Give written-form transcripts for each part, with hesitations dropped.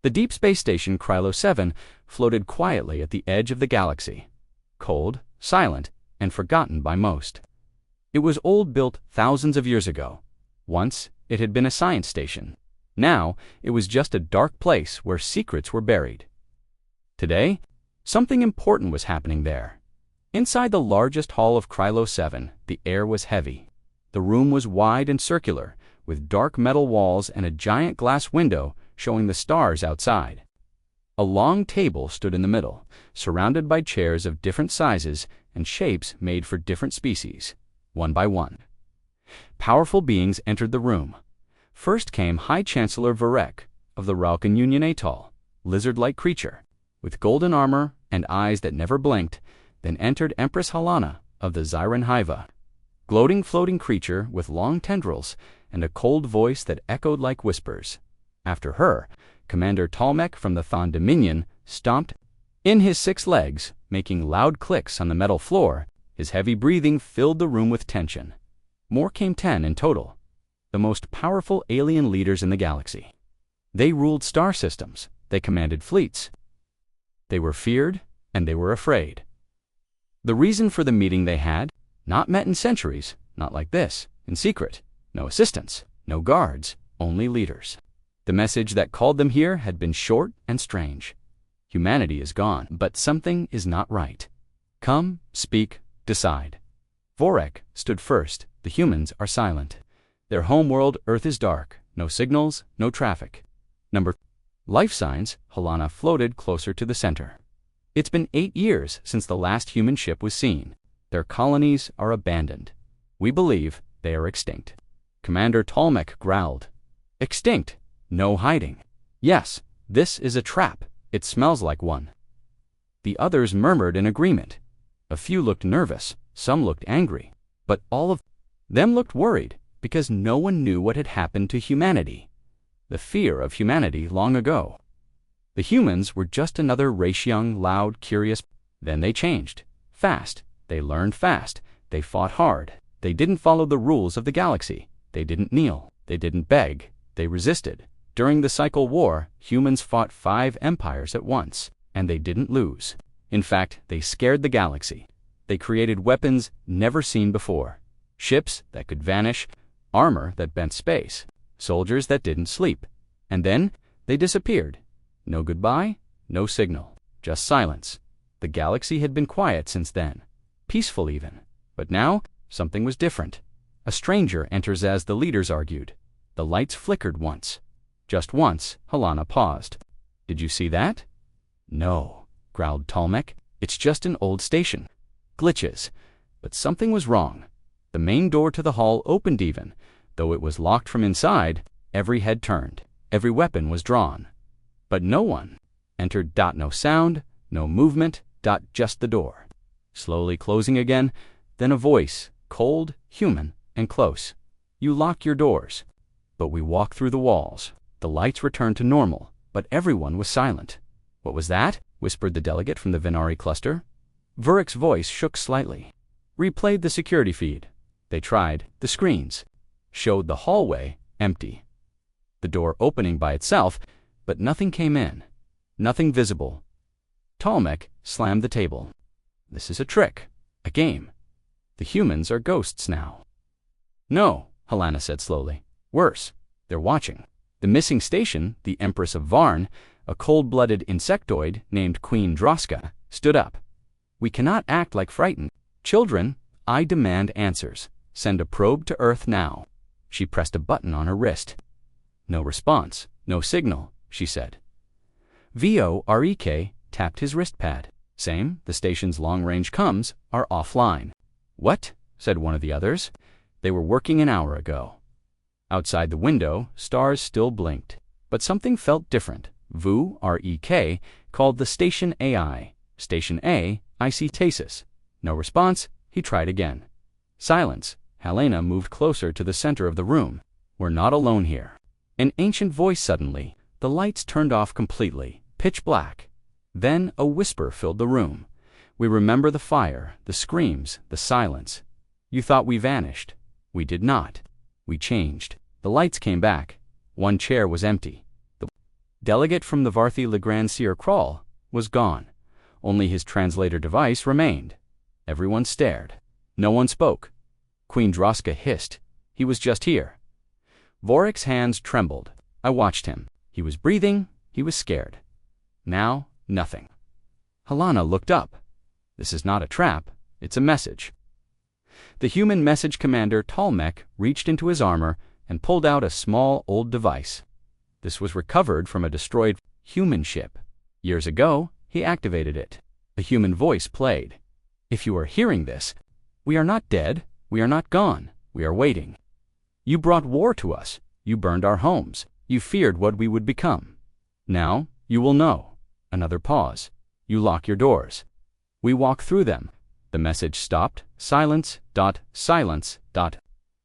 The deep space station Krylo 7 floated quietly at the edge of the galaxy, cold, silent, and forgotten by most. It was old, built thousands of years ago. Once, it had been a science station. Now, it was just a dark place where secrets were buried. Today, something important was happening there. Inside the largest hall of Krylo 7, the air was heavy. The room was wide and circular, with dark metal walls and a giant glass window showing the stars outside. A long table stood in the middle, surrounded by chairs of different sizes and shapes made for different species, one by one. Powerful beings entered the room. First came High Chancellor Varek of the Ralkan Union Atoll, lizard-like creature, with golden armor and eyes that never blinked. Then entered Empress Halana of the Zyran Hiva, gloating floating creature with long tendrils and a cold voice that echoed like whispers. After her, Commander Talmec from the Thon Dominion stomped in his 6 legs, making loud clicks on the metal floor. His heavy breathing filled the room with tension. More came 10 in total, the most powerful alien leaders in the galaxy. They ruled star systems, they commanded fleets. They were feared, and they were afraid. The reason for the meeting they had not met in centuries, not like this, in secret. No assistants, no guards, only leaders. The message that called them here had been short and strange. Humanity is gone, but something is not right. Come, speak, decide. Vorek stood first. The humans are silent. Their homeworld, Earth, is dark. No signals, no traffic. Life signs, Halana floated closer to the center. It's been 8 years since the last human ship was seen. Their colonies are abandoned. We believe they are extinct. Commander Talmec growled. Extinct? No hiding. Yes, this is a trap. It smells like one. The others murmured in agreement. A few looked nervous, some looked angry, but all of them looked worried because no one knew what had happened to humanity. The fear of humanity long ago. The humans were just another race-young, loud, curious. Then they changed. Fast. They learned fast. They fought hard. They didn't follow the rules of the galaxy. They didn't kneel. They didn't beg. They resisted. During the Cycle War, humans fought 5 empires at once, and they didn't lose. In fact, they scared the galaxy. They created weapons never seen before. Ships that could vanish, armor that bent space, soldiers that didn't sleep. And then they disappeared. No goodbye, no signal, just silence. The galaxy had been quiet since then, peaceful even. But now, something was different. A stranger enters as the leaders argued. The lights flickered once. Just once, Halana paused. Did you see that? No, growled Talmec. It's just an old station. Glitches. But something was wrong. The main door to the hall opened even. Though it was locked from inside, every head turned. Every weapon was drawn. But no one entered. No sound, no movement. Just the door. Slowly closing again, then a voice, cold, human, and close. You lock your doors. But we walk through the walls. The lights returned to normal, but everyone was silent. What was that? Whispered the delegate from the Venari cluster. Vurek's voice shook slightly. Replayed the security feed. They tried. The screens showed the hallway empty. The door opening by itself, but nothing came in. Nothing visible. Talmec slammed the table. This is a trick. A game. The humans are ghosts now. No, Halana said slowly. Worse. They're watching. The missing station, the Empress of Varn, a cold-blooded insectoid named Queen Droska, stood up. We cannot act like frightened children. I demand answers. Send a probe to Earth now. She pressed a button on her wrist. No response. No signal, she said. Vorek tapped his wristpad. Same, the station's long-range comms are offline. What? Said one of the others. They were working an hour ago. Outside the window, stars still blinked. But something felt different. Vorek called the station AI. Station A, I see Tasis. No response, he tried again. Silence. Helena moved closer to the center of the room. We're not alone here. An ancient voice suddenly. The lights turned off completely. Pitch black. Then a whisper filled the room. We remember the fire, the screams, the silence. You thought we vanished. We did not. We changed. The lights came back. One chair was empty. Delegate from the Varthi Le Grand Seer Crawl was gone. Only his translator device remained. Everyone stared. No one spoke. Queen Droska hissed. He was just here. Vorek's hands trembled. I watched him. He was breathing. He was scared. Now, nothing. Helena looked up. This is not a trap. It's a message. The human message commander Talmec reached into his armor and pulled out a small old device. This was recovered from a destroyed human ship. Years ago, he activated it. A human voice played. If you are hearing this, we are not dead. We are not gone. We are waiting. You brought war to us. You burned our homes. You feared what we would become. Now, you will know. Another pause. You lock your doors. We walk through them. The message stopped. Silence. Silence.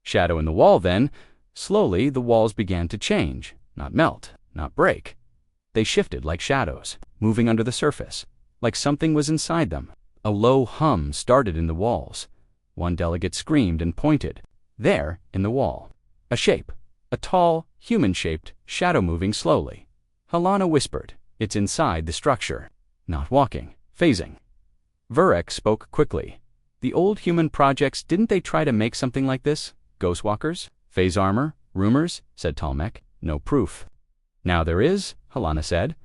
Shadow in the wall then. Slowly, the walls began to change. Not melt. Not break. They shifted like shadows, moving under the surface, like something was inside them. A low hum started in the walls. One delegate screamed and pointed. There, in the wall. A shape. A tall, human-shaped shadow moving slowly. Helena whispered. It's inside the structure. Not walking. Phasing. Vorek spoke quickly. The old human projects, didn't they try to make something like this? Ghostwalkers? Phase armor? Rumors? Said Talmec. No proof. Now there is, Helena said.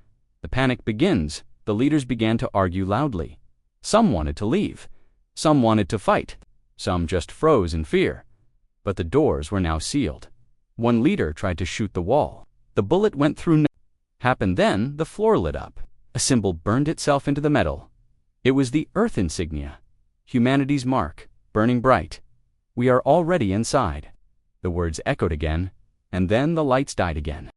The panic begins. The leaders began to argue loudly. Some wanted to leave. Some wanted to fight. Some just froze in fear. But the doors were now sealed. One leader tried to shoot the wall. The bullet went through. Happened then, the floor lit up. A symbol burned itself into the metal. It was the Earth insignia. Humanity's mark, burning bright. We are already inside. The words echoed again, and then the lights died again.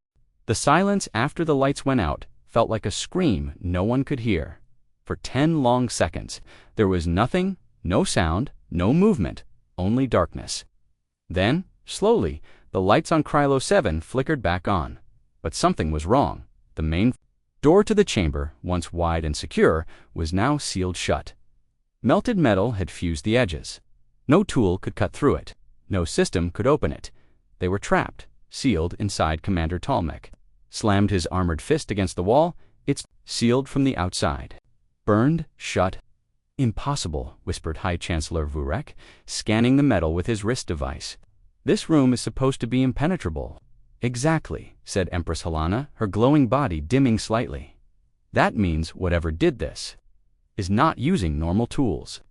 The silence after the lights went out felt like a scream no one could hear. For 10 long seconds, there was nothing, no sound, no movement, only darkness. Then, slowly, the lights on Krylo 7 flickered back on. But something was wrong. The main door to the chamber, once wide and secure, was now sealed shut. Melted metal had fused the edges. No tool could cut through it. No system could open it. They were trapped, sealed inside Commander Talmec. Slammed his armored fist against the wall. It's sealed from the outside. Burned, shut. Impossible, whispered High Chancellor Vorek, scanning the metal with his wrist device. This room is supposed to be impenetrable. Exactly, said Empress Helena, her glowing body dimming slightly. That means whatever did this is not using normal tools.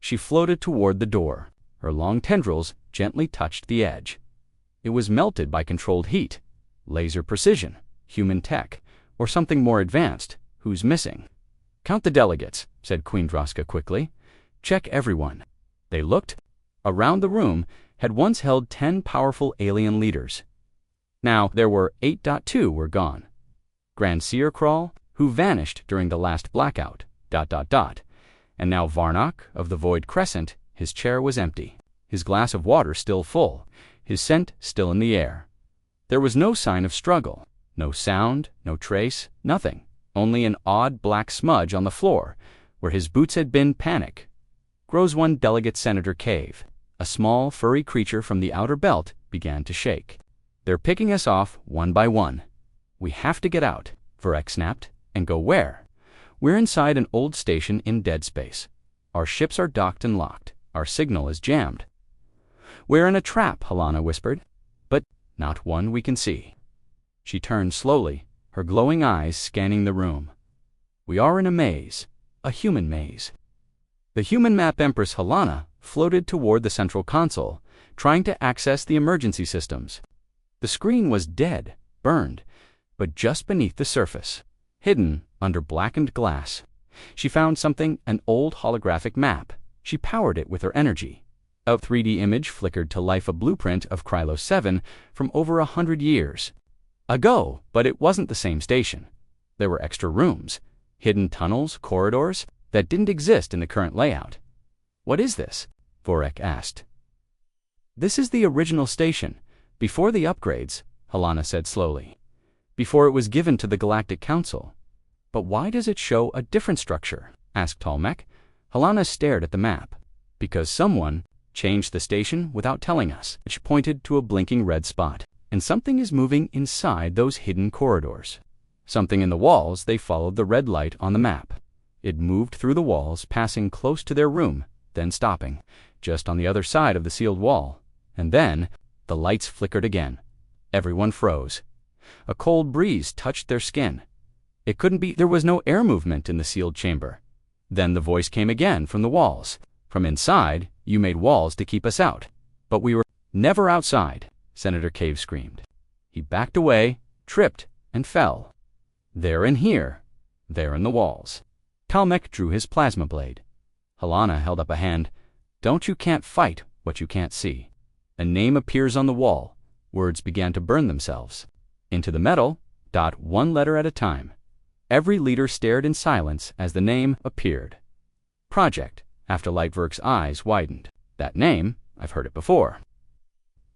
She floated toward the door. Her long tendrils gently touched the edge. It was melted by controlled heat. Laser precision, human tech, or something more advanced. Who's missing? Count the delegates, said Queen Droska quickly. Check everyone. They looked. Around the room had once held 10 powerful alien leaders. Now there were 8.2 were gone. Grand Seer Crawl, who vanished during the last blackout, ... And now Varnock, of the Void Crescent, his chair was empty. His glass of water still full. His scent still in the air. There was no sign of struggle. No sound, no trace, nothing. Only an odd black smudge on the floor, where his boots had been. Panic. Grows one delegate Senator Cave. A small, furry creature from the outer belt began to shake. They're picking us off one by one. We have to get out, Vorek snapped. And go where? We're inside an old station in dead space. Our ships are docked and locked. Our signal is jammed. We're in a trap, Helena whispered. But not one we can see. She turned slowly, her glowing eyes scanning the room. We are in a maze, a human maze. The human map Empress Helena floated toward the central console, trying to access the emergency systems. The screen was dead, burned, but just beneath the surface, hidden under blackened glass. She found something, an old holographic map. She powered it with her energy. A 3D image flickered to life, a blueprint of Krylo 7 from over 100 years ago, but it wasn't the same station. There were extra rooms, hidden tunnels, corridors that didn't exist in the current layout. What is this? Vorek asked. This is the original station, before the upgrades, Helena said slowly. Before it was given to the Galactic Council. But why does it show a different structure? Asked Talmec. Helena stared at the map. Because someone changed the station without telling us. She pointed to a blinking red spot. And something is moving inside those hidden corridors. Something in the walls, they followed the red light on the map. It moved through the walls, passing close to their room, then stopping, just on the other side of the sealed wall. And then, the lights flickered again. Everyone froze. A cold breeze touched their skin. It couldn't be. There was no air movement in the sealed chamber. Then the voice came again from the walls. From inside, you made walls to keep us out. But we were never outside, Senator Cave screamed. He backed away, tripped, and fell. They're in here. They're in the walls. Talmec drew his plasma blade. Helena held up a hand. Don't you can't fight what you can't see. A name appears on the wall. Words began to burn themselves into the metal, one letter at a time. Every leader stared in silence as the name appeared. Project. Afterlight Verk's eyes widened. That name, I've heard it before.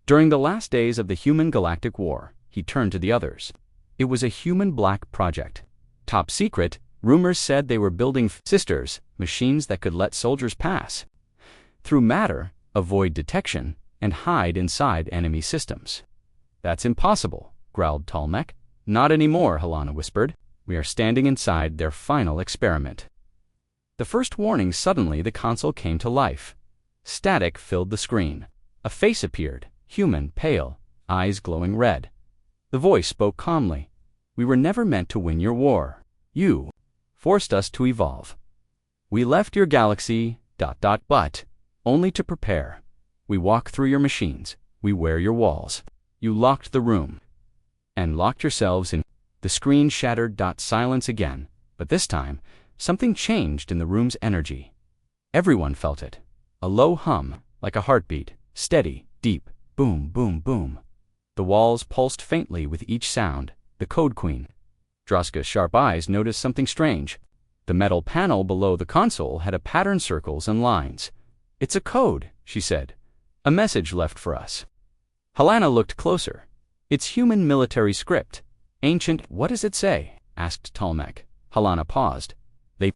During the last days of the human galactic war, he turned to the others. It was a human black project. Top secret, rumors said they were building sisters, machines that could let soldiers pass through matter, avoid detection, and hide inside enemy systems. That's impossible, growled Talmec. Not anymore, Helena whispered. We are standing inside their final experiment. The first warning, suddenly the console came to life. Static filled the screen. A face appeared, human, pale, eyes glowing red. The voice spoke calmly. We were never meant to win your war. You forced us to evolve. We left your galaxy, but only to prepare. We walk through your machines. We wear your walls. You locked the room and locked yourselves in. The screen shattered. Silence again, but this time, something changed in the room's energy. Everyone felt it. A low hum, like a heartbeat, steady, deep, boom, boom, boom. The walls pulsed faintly with each sound. The Code Queen. Droska's sharp eyes noticed something strange. The metal panel below the console had a pattern, circles and lines. It's a code, she said. A message left for us. Helena looked closer. It's human military script. Ancient. What does it say? Asked Talmec. Helena paused. They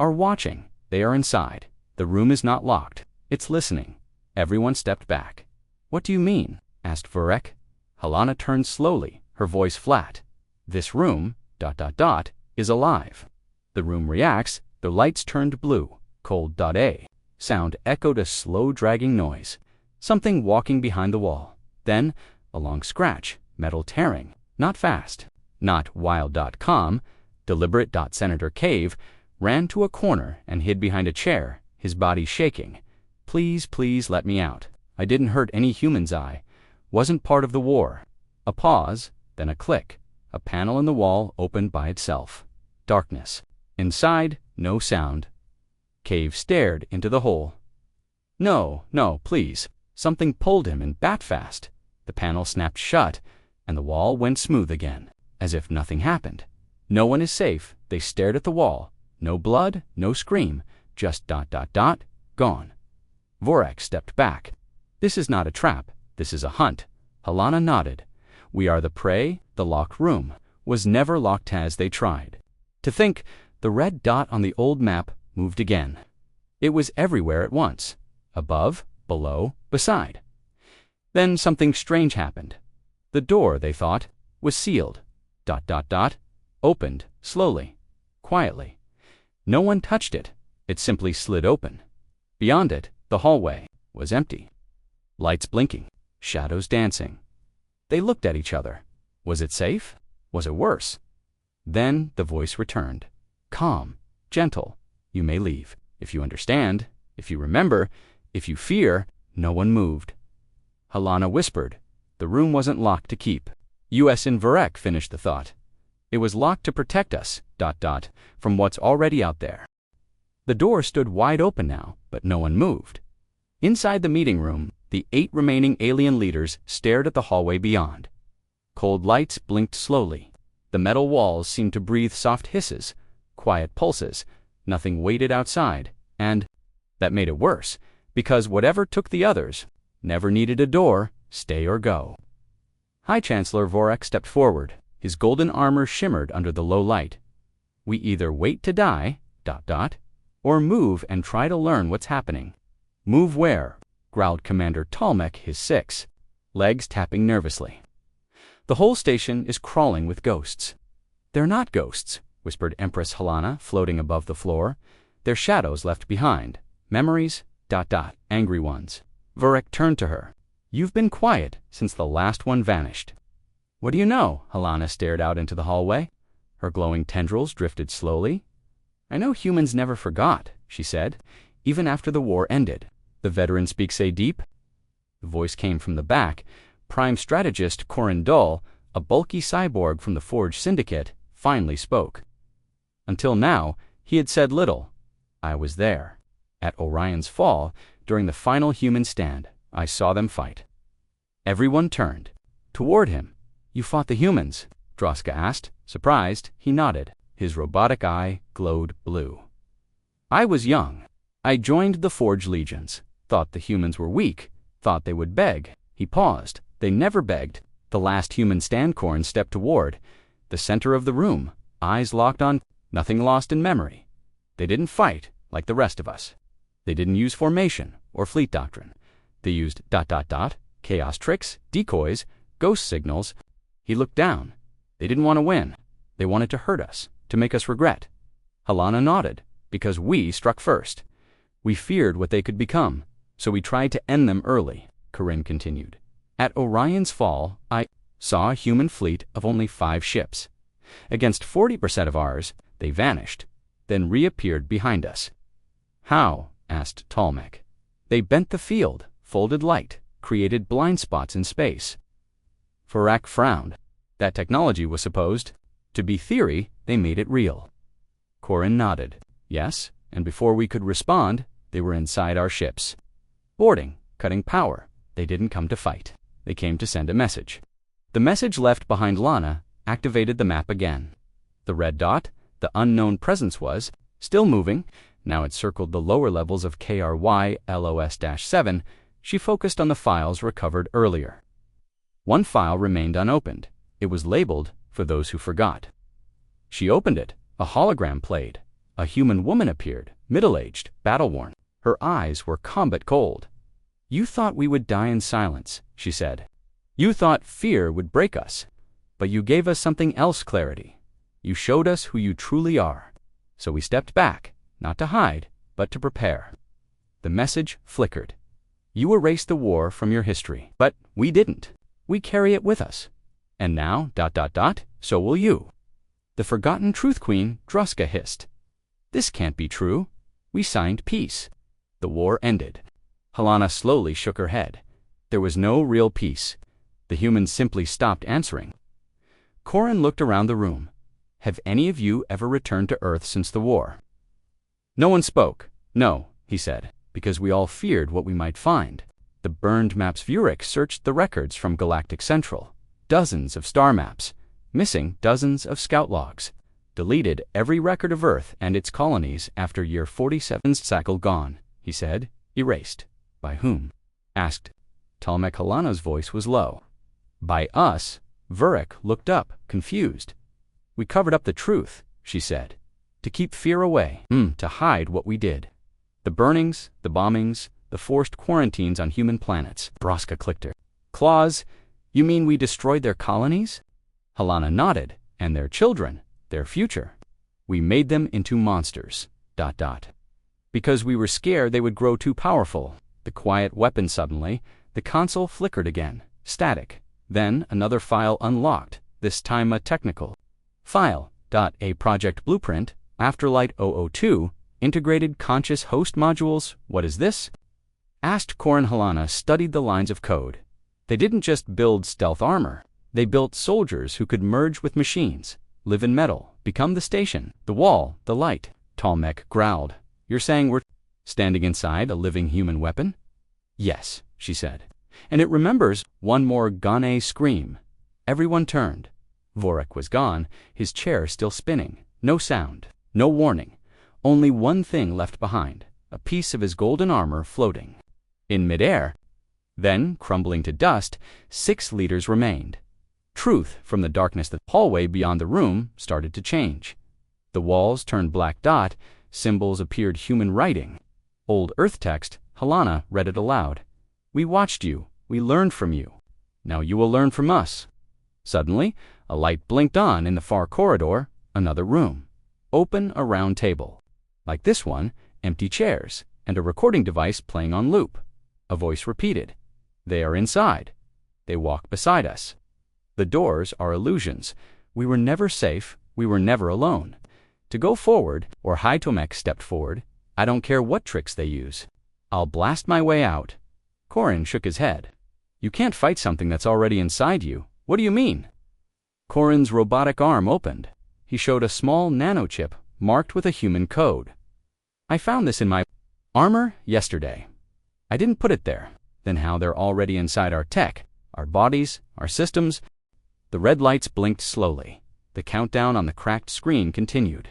are watching. They are inside. The room is not locked. It's listening. Everyone stepped back. What do you mean? Asked Verek. Helena turned slowly, her voice flat. This room, is alive. The room reacts. The lights turned blue. Cold. A. Sound echoed a slow dragging noise. Something walking behind the wall. Then, a long scratch, metal tearing. Not fast. Not wild. Calm. Deliberate. Senator Cave ran to a corner and hid behind a chair, his body shaking. Please, please let me out. I didn't hurt any human's eye. Wasn't part of the war. A pause, then a click. A panel in the wall opened by itself. Darkness. Inside, no sound. Cave stared into the hole. No, please. Something pulled him in bat fast. The panel snapped shut, and the wall went smooth again, as if nothing happened. No one is safe. They stared at the wall. No blood, no scream, just gone. Vorak stepped back. This is not a trap. This is a hunt. Helena nodded. We are the prey. The locked room was never locked as they tried. To think, the red dot on the old map moved again. It was everywhere at once. Above, below, beside. Then something strange happened. The door, they thought, was sealed. Opened, slowly, quietly. No one touched it. It simply slid open. Beyond it, the hallway was empty. Lights blinking, shadows dancing. They looked at each other. Was it safe? Was it worse? Then the voice returned. Calm, gentle. You may leave. If you understand, if you remember, if you fear. No one moved. Helena whispered. The room wasn't locked to keep. U.S. in Verek finished the thought. It was locked to protect us, from what's already out there. The door stood wide open now, but no one moved. Inside the meeting room, the 8 remaining alien leaders stared at the hallway beyond. Cold lights blinked slowly. The metal walls seemed to breathe soft hisses, quiet pulses. Nothing waited outside, and that made it worse, because whatever took the others never needed a door, stay or go. High Chancellor Vorak stepped forward. His golden armor shimmered under the low light. We either wait to die, or move and try to learn what's happening. Move where? Growled Commander Talmec, his 6 legs tapping nervously. The whole station is crawling with ghosts. They're not ghosts, whispered Empress Helena, floating above the floor. They're shadows left behind. Memories, ... angry ones. Vurek turned to her. You've been quiet since the last one vanished. What do you know? Helena stared out into the hallway. Her glowing tendrils drifted slowly. I know humans never forgot, she said, even after the war ended. The veteran speaks a deep. The voice came from the back. Prime strategist Corin Dull, a bulky cyborg from the Forge Syndicate, finally spoke. Until now, he had said little. I was there. At Orion's Fall, during the final human stand, I saw them fight. Everyone turned. Toward him. You fought the humans? Droska asked. Surprised, he nodded. His robotic eye glowed blue. I was young. I joined the Forge Legions. Thought the humans were weak. Thought they would beg. He paused. They never begged. The last human stand Corin stepped toward. The center of the room. Eyes locked on. Nothing lost in memory. They didn't fight like the rest of us. They didn't use formation or fleet doctrine. They used ... chaos tricks, decoys, ghost signals. He looked down. They didn't want to win. They wanted to hurt us, to make us regret. Helena nodded, because we struck first. We feared what they could become, so we tried to end them early, Corinne continued. At Orion's Fall, I saw a human fleet of only 5 ships. Against 40% of ours, they vanished, then reappeared behind us. How? Asked Tolmec. They bent the field, folded light, created blind spots in space. Farak frowned. That technology was supposed to be theory. They made it real. Corin nodded. Yes, and before we could respond, they were inside our ships. Boarding, cutting power. They didn't come to fight. They came to send a message. The message left behind Lana activated the map again. The red dot, the unknown presence, was still moving. Now it circled the lower levels of KRY LOS-7. She focused on the files recovered earlier. One file remained unopened. It was labeled for those who forgot. She opened it. A hologram played. A human woman appeared, middle-aged, battle-worn. Her eyes were combat cold. You thought we would die in silence, she said. You thought fear would break us. But you gave us something else, clarity. You showed us who you truly are. So we stepped back, not to hide, but to prepare. The message flickered. You erased the war from your history, but we didn't. We carry it with us. And now, ... so will you. The forgotten Truth Queen, Droska, hissed. This can't be true. We signed peace. The war ended. Helena slowly shook her head. There was no real peace. The humans simply stopped answering. Corin looked around the room. Have any of you ever returned to Earth since the war? No one spoke. No, he said, because we all feared what we might find. The burned maps. Vurek searched the records from Galactic Central. Dozens of star maps. Missing dozens of scout logs. Deleted every record of Earth and its colonies after year 47's cycle gone, he said. Erased. By whom? Asked. Tolmec. Helena's voice was low. By us. Vurek looked up, confused. We covered up the truth, she said. To keep fear away. To hide what we did. The burnings, the bombings, the forced quarantines on human planets. Droska clicked her. Claws, you mean we destroyed their colonies? Helena nodded. And their children, their future. We made them into monsters. ... Because we were scared they would grow too powerful. The quiet weapon suddenly. The console flickered again. Static. Then another file unlocked, this time a technical file. A project blueprint, Afterlight 002, integrated conscious host modules. What is this? Asked Corin. Helena studied the lines of code. They didn't just build stealth armor. They built soldiers who could merge with machines, live in metal, become the station, the wall, the light. Tolmec growled. You're saying we're standing inside a living human weapon? Yes, she said. And it remembers one more Gane scream. Everyone turned. Vurek was gone, his chair still spinning. No sound, no warning. Only one thing left behind, a piece of his golden armor floating in midair. Then, crumbling to dust, 6 leaders remained. Truth from the darkness. The hallway beyond the room started to change. The walls turned black dot, symbols appeared human writing. Old Earth text. Helena read it aloud. We watched you, we learned from you. Now you will learn from us. Suddenly, a light blinked on in the far corridor. Another room. Open a round table. Like this one, empty chairs, and a recording device playing on loop. A voice repeated. They are inside. They walk beside us. The doors are illusions. We were never safe. We were never alone. To go forward, or Tomek stepped forward, I don't care what tricks they use. I'll blast my way out. Corin shook his head. You can't fight something that's already inside you. What do you mean? Corin's robotic arm opened. He showed a small nanochip marked with a human code. I found this in my armor yesterday. I didn't put it there. Then how they're already inside our tech, our bodies, our systems? The red lights blinked slowly. The countdown on the cracked screen continued.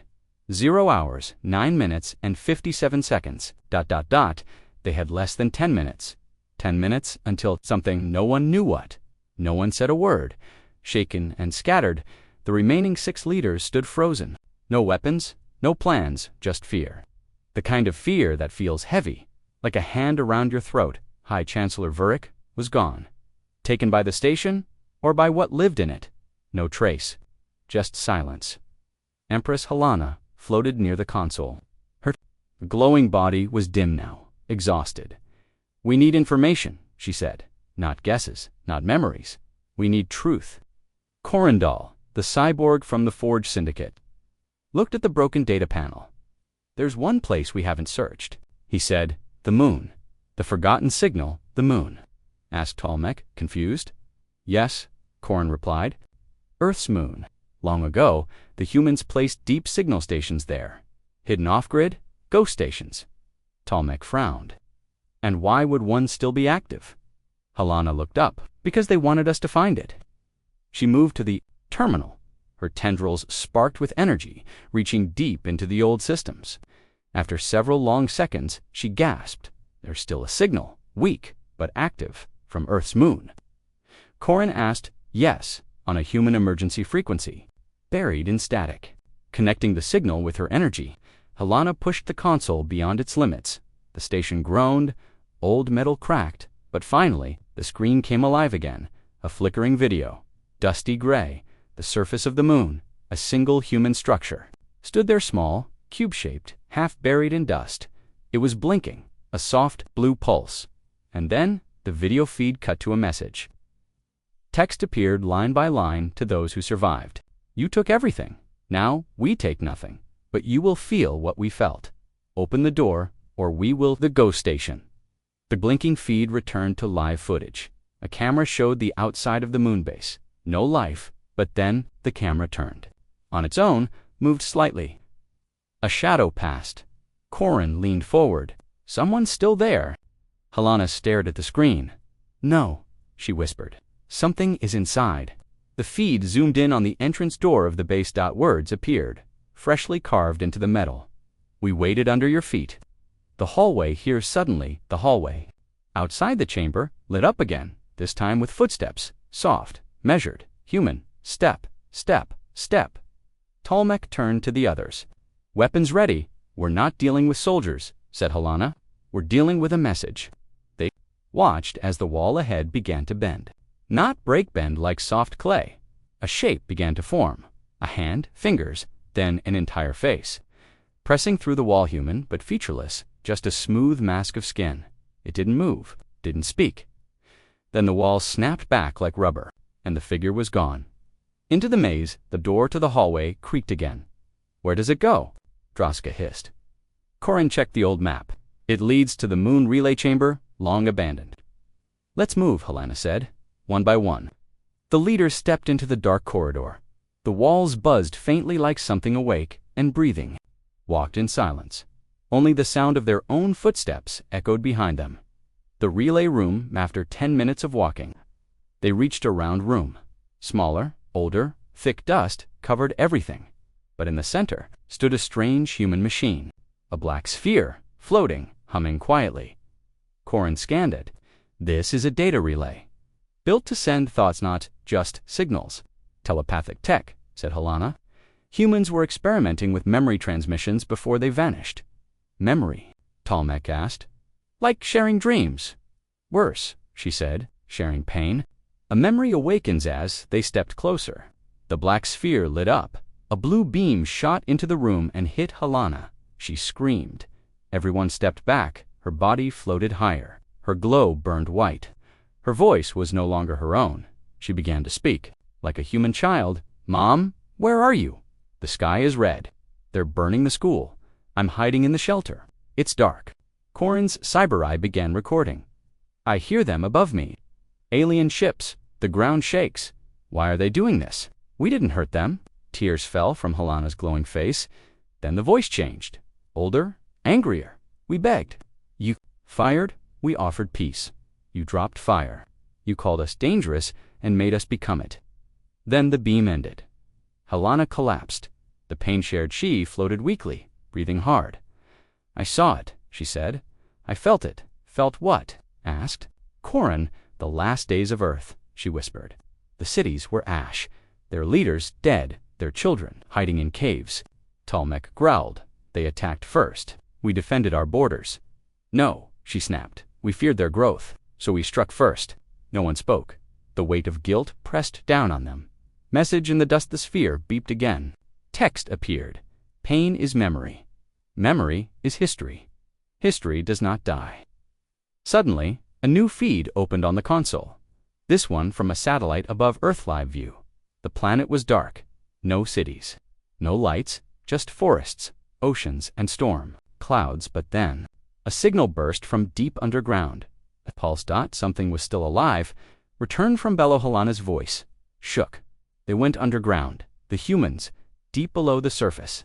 0 hours, 9 minutes, and 57 seconds. ... They had less than 10 minutes. 10 minutes until something, no one knew what. No one said a word. Shaken and scattered, the remaining 6 leaders stood frozen. No weapons, no plans, just fear. The kind of fear that feels heavy, like a hand around your throat. High Chancellor Vurik was gone. Taken by the station, or by what lived in it. No trace. Just silence. Empress Helena floated near the console. Her glowing body was dim now, exhausted. We need information, she said. Not guesses, not memories. We need truth. Corindal, the cyborg from the Forge Syndicate, looked at the broken data panel. There's one place we haven't searched, he said. The moon. The forgotten signal, the moon. Asked Tomek, confused. Yes, Corin replied. Earth's moon. Long ago, the humans placed deep signal stations there. Hidden off-grid, ghost stations. Tomek frowned. And why would one still be active? Helena looked up. Because they wanted us to find it. She moved to the terminal. Her tendrils sparked with energy, reaching deep into the old systems. After several long seconds, she gasped. There's still a signal, weak, but active, from Earth's moon. Corin asked, yes, on a human emergency frequency, buried in static. Connecting the signal with her energy, Helena pushed the console beyond its limits. The station groaned, old metal cracked, but finally, the screen came alive again, a flickering video. Dusty gray, the surface of the moon, a single human structure, stood there small, cube-shaped, half buried in dust. It was blinking, a soft blue pulse. And then, the video feed cut to a message. Text appeared line by line to those who survived. You took everything. Now, we take nothing. But you will feel what we felt. Open the door, or we will the ghost station. The blinking feed returned to live footage. A camera showed the outside of the moon base. No life, but then the camera turned. On its own, moved slightly. A shadow passed. Corin leaned forward. Someone's still there. Helena stared at the screen. No, she whispered. Something is inside. The feed zoomed in on the entrance door of the base. Words appeared, freshly carved into the metal. We waited under your feet. The hallway here suddenly, the hallway. Outside the chamber, lit up again, this time with footsteps, soft, measured, human, step, step, step. Tomek turned to the others. Weapons ready. We're not dealing with soldiers, said Helena. We're dealing with a message. They watched as the wall ahead began to bend. Not break bend like soft clay. A shape began to form. A hand, fingers, then an entire face. Pressing through the wall, human, but featureless, just a smooth mask of skin. It didn't move, didn't speak. Then the wall snapped back like rubber, and the figure was gone. Into the maze, the door to the hallway creaked again. Where does it go? Droska hissed. Corin checked the old map. It leads to the moon relay chamber, long abandoned. Let's move, Helena said, one by one. The leaders stepped into the dark corridor. The walls buzzed faintly like something awake and breathing. Walked in silence. Only the sound of their own footsteps echoed behind them. The relay room, after 10 minutes of walking. They reached a round room. Smaller, older, thick dust covered everything. But in the center stood a strange human machine. A black sphere, floating, humming quietly. Corin scanned it. This is a data relay. Built to send thoughts, not just signals. Telepathic tech, said Helena. Humans were experimenting with memory transmissions before they vanished. Memory? Tomek asked. Like sharing dreams. Worse, she said, sharing pain. A memory awakens as they stepped closer. The black sphere lit up. A blue beam shot into the room and hit Helena. She screamed. Everyone stepped back. Her body floated higher. Her glow burned white. Her voice was no longer her own. She began to speak, like a human child. "Mom, where are you? The sky is red. They're burning the school. I'm hiding in the shelter. It's dark." Corin's cyber eye began recording. "I hear them above me. Alien ships. The ground shakes. Why are they doing this? We didn't hurt them." Tears fell from Helena's glowing face. Then the voice changed. Older, angrier. "We begged. You fired. We offered peace. You dropped fire. You called us dangerous and made us become it." Then the beam ended. Helena collapsed. The pain-shared she floated weakly, breathing hard. "I saw it," she said. "I felt it." "Felt what?" asked. "Corin, the last days of Earth," she whispered. "The cities were ash. Their leaders dead, their children hiding in caves." Talmec growled. "They attacked first. We defended our borders." "No," she snapped. "We feared their growth, so we struck first." No one spoke. The weight of guilt pressed down on them. Message in the dust sphere beeped again. Text appeared. "Pain is memory. Memory is history. History does not die." Suddenly, a new feed opened on the console. This one from a satellite above Earth live view. The planet was dark. No cities. No lights, just forests, oceans, and storm. Clouds, but then a signal burst from deep underground. A pulse dot, something was still alive, returned from Bello Helena's voice. Shook. They went underground. The humans, deep below the surface.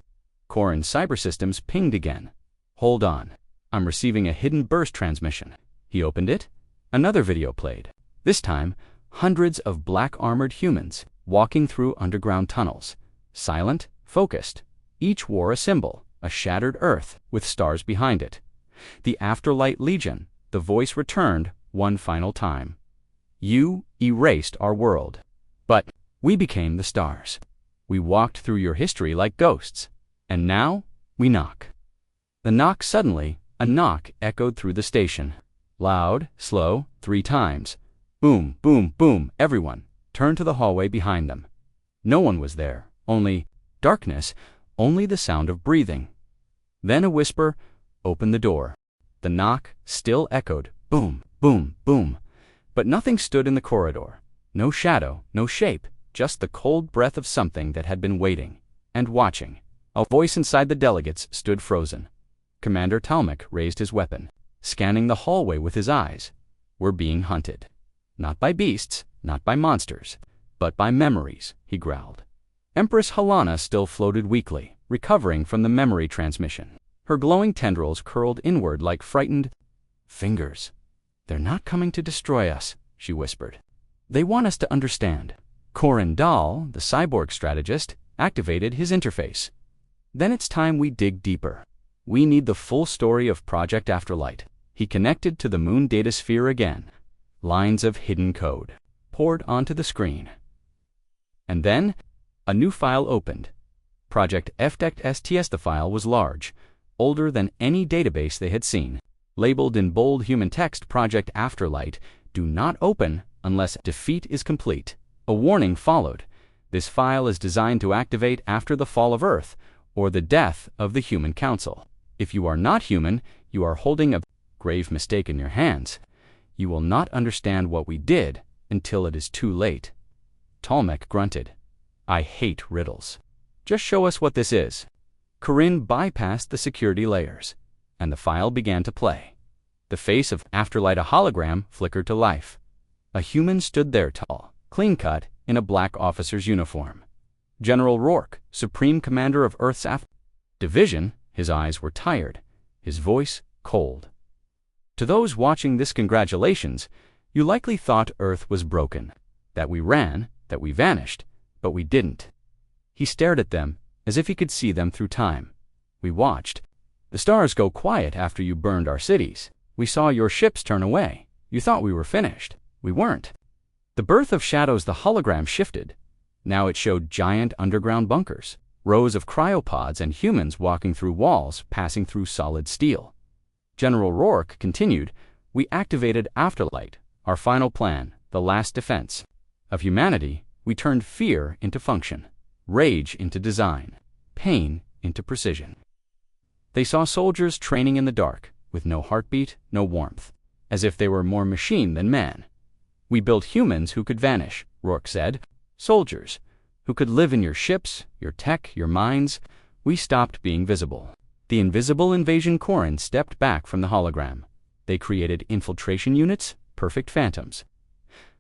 Corin's cyber systems pinged again. "Hold on. I'm receiving a hidden burst transmission." He opened it. Another video played. This time, hundreds of black-armored humans walking through underground tunnels. Silent, focused. Each wore a symbol, a shattered Earth with stars behind it. The Afterlight Legion. The voice returned one final time. "You erased our world. But we became the stars. We walked through your history like ghosts. And now, we knock." The knock suddenly, a knock echoed through the station. Loud, slow, 3 times. Boom, boom, boom. Everyone turned to the hallway behind them. No one was there. Only darkness, only the sound of breathing. Then a whisper, "Open the door." The knock still echoed. Boom, boom, boom. But nothing stood in the corridor. No shadow, no shape, just the cold breath of something that had been waiting and watching. A voice inside the delegates stood frozen. Commander Talmec raised his weapon, scanning the hallway with his eyes. "We're being hunted. Not by beasts, not by monsters, but by memories," he growled. Empress Helena still floated weakly, recovering from the memory transmission. Her glowing tendrils curled inward like frightened fingers. "They're not coming to destroy us," she whispered. "They want us to understand." Corin Dahl, the cyborg strategist, activated his interface. "Then it's time we dig deeper. We need the full story of Project Afterlight." He connected to the moon datasphere again. Lines of hidden code poured onto the screen. And then, a new file opened. Project FDECT-STS. The file was large, older than any database they had seen. Labeled in bold human text, "Project Afterlight, do not open unless defeat is complete." A warning followed. This file is designed to activate after the fall of Earth or the death of the Human Council. If you are not human, you are holding a grave mistake in your hands. You will not understand what we did until it is too late. Talmec grunted. "I hate riddles. Just show us what this is." Corin bypassed the security layers, and the file began to play. The face of Afterlight, a hologram, flickered to life. A human stood there, tall, clean-cut, in a black officer's uniform. General Rourke, Supreme Commander of Earth's Division. His eyes were tired, his voice cold. "To those watching this, congratulations. You likely thought Earth was broken, that we ran, that we vanished, but we didn't." He stared at them as if he could see them through time. "We watched. The stars go quiet after you burned our cities. We saw your ships turn away. You thought we were finished. We weren't." The birth of shadows, the hologram shifted. Now it showed giant underground bunkers, rows of cryopods, and humans walking through walls, passing through solid steel. General Rourke continued, "We activated Afterlight, our final plan, the last defense. Of humanity, we turned fear into function. rage into design, pain into precision. They saw soldiers training in the dark, with no heartbeat, no warmth, as if they were more machine than man. "We built humans who could vanish," Rourke said. "Soldiers who could live in your ships, your tech, your minds. We stopped being visible." The invisible invasion Corrin stepped back from the hologram. They created infiltration units, perfect phantoms.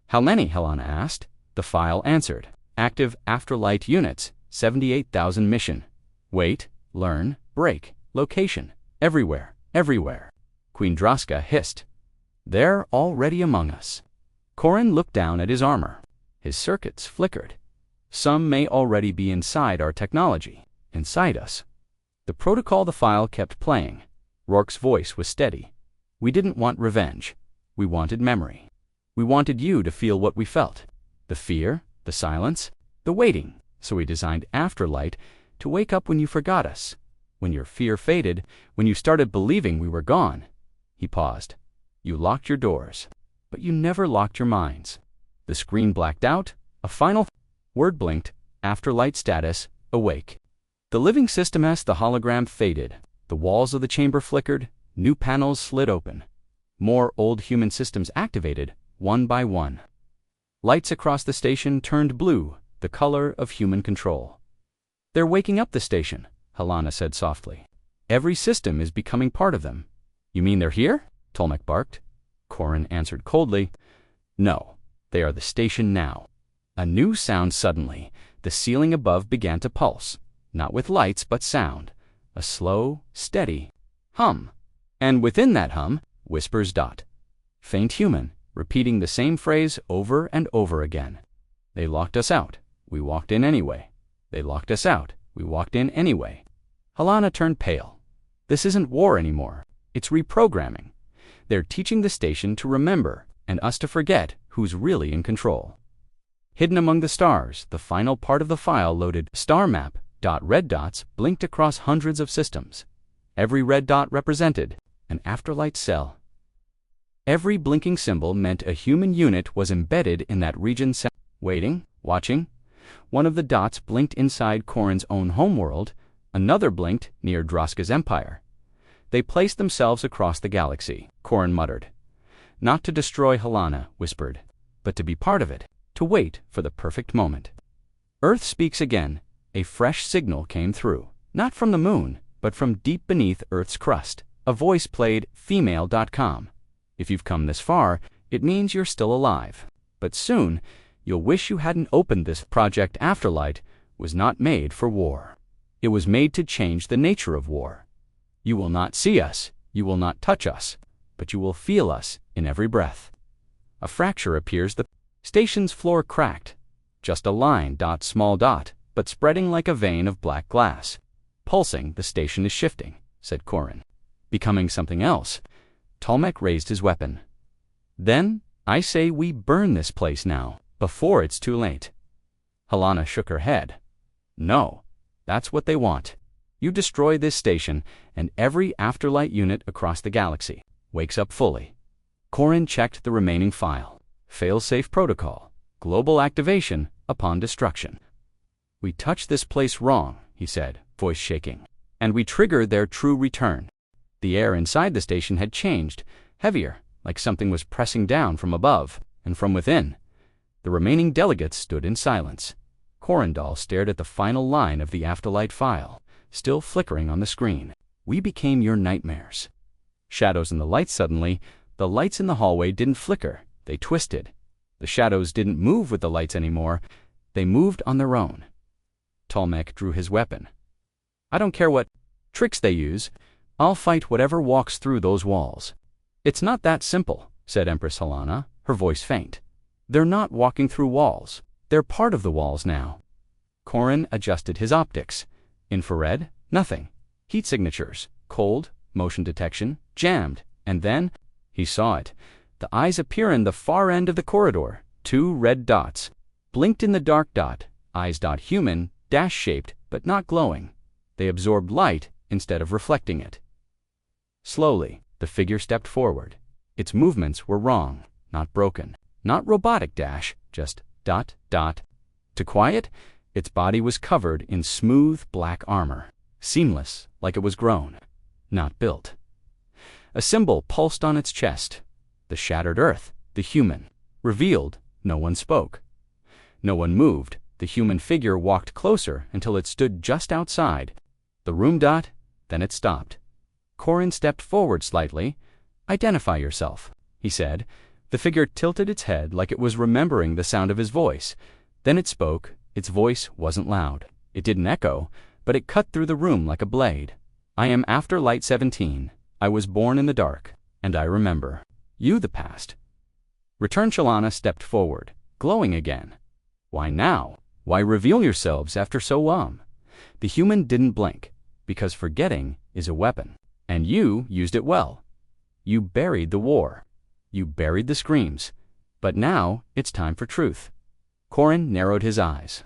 "How many?" Helena asked. The file answered. "Active afterlight units, 78,000 mission. Wait, learn, break, location, everywhere, everywhere." Queen Droska hissed. "They're already among us." Corrin looked down at his armor. His circuits flickered. "Some may already be inside our technology, inside us." The protocol the file kept playing. Rourke's voice was steady. "We didn't want revenge. We wanted memory. We wanted you to feel what we felt. The fear, the silence, the waiting. So we designed Afterlight to wake up when you forgot us. When your fear faded, when you started believing we were gone." He paused. "You locked your doors, but you never locked your minds." The screen blacked out. A final word blinked. Afterlight status, awake. The living system as the hologram faded. The walls of the chamber flickered. New panels slid open. More old human systems activated, one by one. Lights across the station turned blue, the color of human control. "They're waking up the station," Helena said softly. "Every system is becoming part of them." "You mean they're here?" Tolmec barked. Corrin answered coldly. "No, they are the station now." A new sound suddenly. The ceiling above began to pulse, not with lights but sound. A slow, steady hum. And within that hum, whispers dot. Faint human, repeating the same phrase over and over again. "They locked us out. We walked in anyway. They locked us out. We walked in anyway." Helena turned pale. "This isn't war anymore. It's reprogramming. They're teaching the station to remember and us to forget who's really in control." Hidden among the stars, the final part of the file loaded. Star map. Red dots blinked across hundreds of systems. Every red dot represented an Afterlight cell. Every blinking symbol meant a human unit was embedded in that region. Waiting, watching. One of the dots blinked inside Corrin's own homeworld. Another blinked near Droska's empire. "They placed themselves across the galaxy," Corrin muttered. "Not to destroy," Helena whispered, "but to be part of it, to wait for the perfect moment." Earth speaks again. A fresh signal came through, not from the moon, but from deep beneath Earth's crust. A voice played, female.com. "If you've come this far, it means you're still alive. But soon, you'll wish you hadn't opened this project. Afterlight was not made for war. It was made to change the nature of war. You will not see us, you will not touch us, but you will feel us in every breath." A fracture appears. The station's floor cracked. Just a line, small dot, but spreading like a vein of black glass. "Pulsing, the station is shifting," said Corrin. "Becoming something else." Tolmec raised his weapon. "Then, I say we burn this place now, before it's too late." Helena shook her head. "No, that's what they want. You destroy this station, and every Afterlight unit across the galaxy wakes up fully." Corrin checked the remaining file. "Fail-safe protocol. Global activation upon destruction." "We touched this place wrong," he said, voice shaking. "And we triggered their true return." The air inside the station had changed, heavier, like something was pressing down from above and from within. The remaining delegates stood in silence. Corindal stared at the final line of the Afterlight file, still flickering on the screen. "We became your nightmares." Shadows in the lights. Suddenly, the lights in the hallway didn't flicker, they twisted. The shadows didn't move with the lights anymore, they moved on their own. Tolmec drew his weapon. "I don't care what tricks they use, I'll fight whatever walks through those walls." "It's not that simple," said Empress Helena, her voice faint. "They're not walking through walls, they're part of the walls now." Corrin adjusted his optics. Infrared, nothing. Heat signatures, cold, motion detection, jammed. And then, he saw it. The eyes appear in the far end of the corridor. 2 red dots. Blinked in the dark. Eyes. Human, dash-shaped, but not glowing. They absorbed light instead of reflecting it. Slowly, the figure stepped forward. Its movements were wrong, not broken, not robotic, just ... To quiet, Its body was covered in smooth black armor, seamless like it was grown, not built. A symbol pulsed on its chest. The shattered earth, the human. Revealed, no one spoke. No one moved. The human figure walked closer until it stood just outside the room. Then it stopped. Corin stepped forward slightly. "Identify yourself," he said. The figure tilted its head like it was remembering the sound of his voice. Then it spoke. Its voice wasn't loud. It didn't echo, but it cut through the room like a blade. "I am after Light 17. I was born in the dark, and I remember. You the past." Returned Shalana stepped forward, glowing again. "Why now? Why reveal yourselves after so long?" The human didn't blink, because forgetting is a weapon, and you used it well. You buried the war. You buried the screams. But now it's time for truth. Corin narrowed his eyes.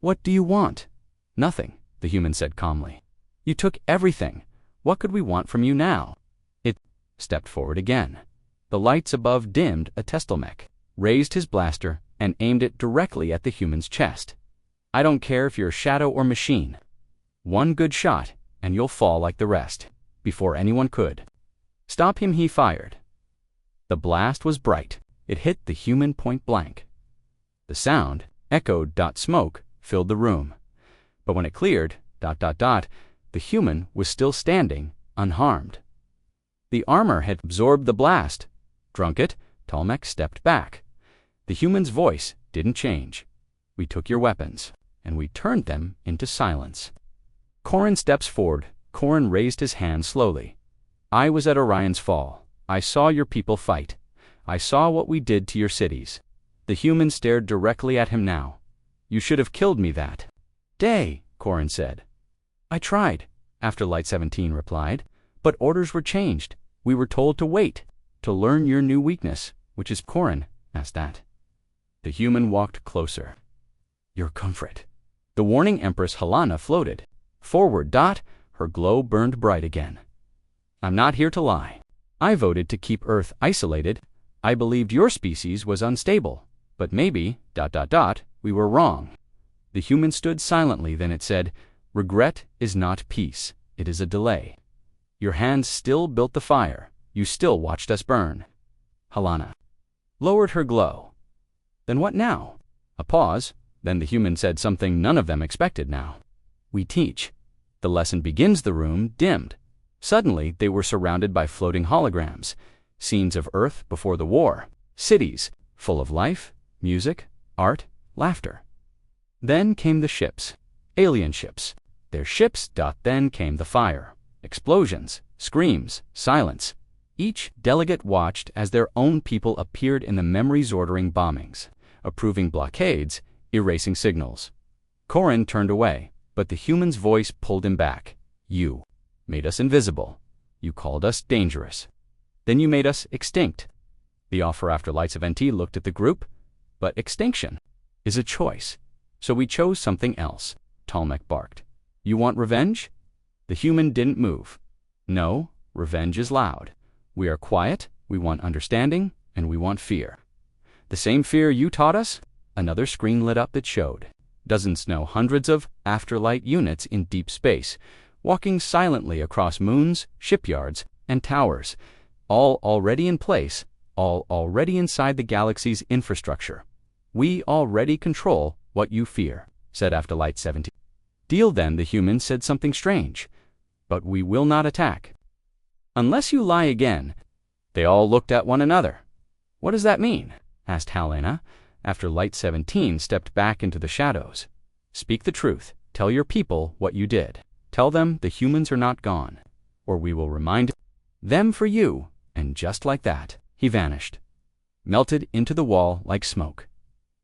"What do you want?" "Nothing," the human said calmly. "You took everything. What could we want from you now?" It stepped forward again. The lights above dimmed. A Testelmech raised his blaster and aimed it directly at the human's chest. "I don't care if you're shadow or machine. One good shot, and you'll fall like the rest." Before anyone could stop him, he fired. The blast was bright. It hit the human point blank. The sound echoed. Smoke filled the room. But when it cleared, the human was still standing, unharmed. The armor had absorbed the blast. Drunk it, Talmech stepped back. The human's voice didn't change. "We took your weapons, and we turned them into silence." Corin steps forward. Corin raised his hand slowly. "I was at Orion's fall. I saw your people fight. I saw what we did to your cities." The human stared directly at him now. "You should have killed me that day," Corin said. "I tried," After Light 17 replied. "But orders were changed. We were told to wait, to learn your new weakness." "Which is?" Corin asked that. The human walked closer. "Your comfort." The warning Empress Helena floated forward. Her glow burned bright again. "I'm not here to lie. I voted to keep Earth isolated. I believed your species was unstable. But maybe, we were wrong." The human stood silently. Then it said, "Regret is not peace. It is a delay. Your hands still built the fire. You still watched us burn." Helena lowered her glow. "Then what now?" A pause. Then the human said something none of them expected now. "We teach." The lesson begins. The room dimmed. Suddenly, they were surrounded by floating holograms, scenes of Earth before the war, cities full of life, music, art, laughter. Then came the ships, alien ships. Their ships. Then came the fire, explosions, screams, silence. Each delegate watched as their own people appeared in the memories, ordering bombings, approving blockades, erasing signals. Corin turned away, but the human's voice pulled him back. "You made us invisible. You called us dangerous. Then you made us extinct." The offer After Lights of NT looked at the group. "But extinction is a choice. So we chose something else," Talmech barked. "You want revenge?" The human didn't move. "No, revenge is loud. We are quiet, we want understanding, and we want fear. The same fear you taught us." Another screen lit up that showed dozens, no hundreds of Afterlight units in deep space, walking silently across moons, shipyards, and towers, all already in place, all already inside the galaxy's infrastructure. "We already control what you fear," said Afterlight 17. "Deal then," the human said something strange. "But we will not attack unless you lie again." They all looked at one another. "What does that mean?" asked Helena. After Light 17 stepped back into the shadows. "Speak the truth. Tell your people what you did. Tell them the humans are not gone, or we will remind them for you." And just like that, he vanished, melted into the wall like smoke.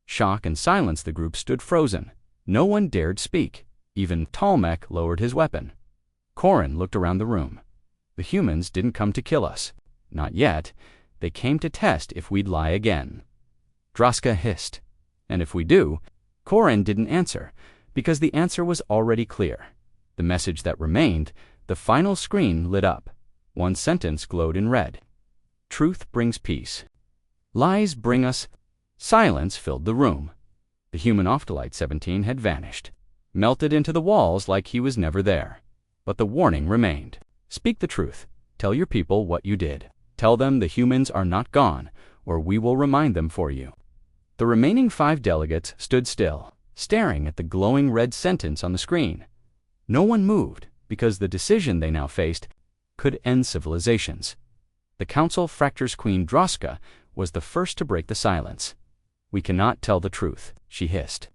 Shock and silence. The group stood frozen. No one dared speak. Even Talmech lowered his weapon. Corin looked around the room. "The humans didn't come to kill us. Not yet. They came to test if we'd lie again." Droska hissed. "And if we do?" Corin didn't answer, because the answer was already clear. The message that remained, the final screen lit up. One sentence glowed in red. "Truth brings peace. Lies bring us." Silence filled the room. The human Ophthalite 17 had vanished, melted into the walls like he was never there. But the warning remained. Speak the truth. Tell your people what you did. Tell them the humans are not gone, or we will remind them for you. The remaining 5 delegates stood still, staring at the glowing red sentence on the screen. No one moved, because the decision they now faced could end civilizations. The Council Fractors Queen Droska was the first to break the silence. "We cannot tell the truth," she hissed.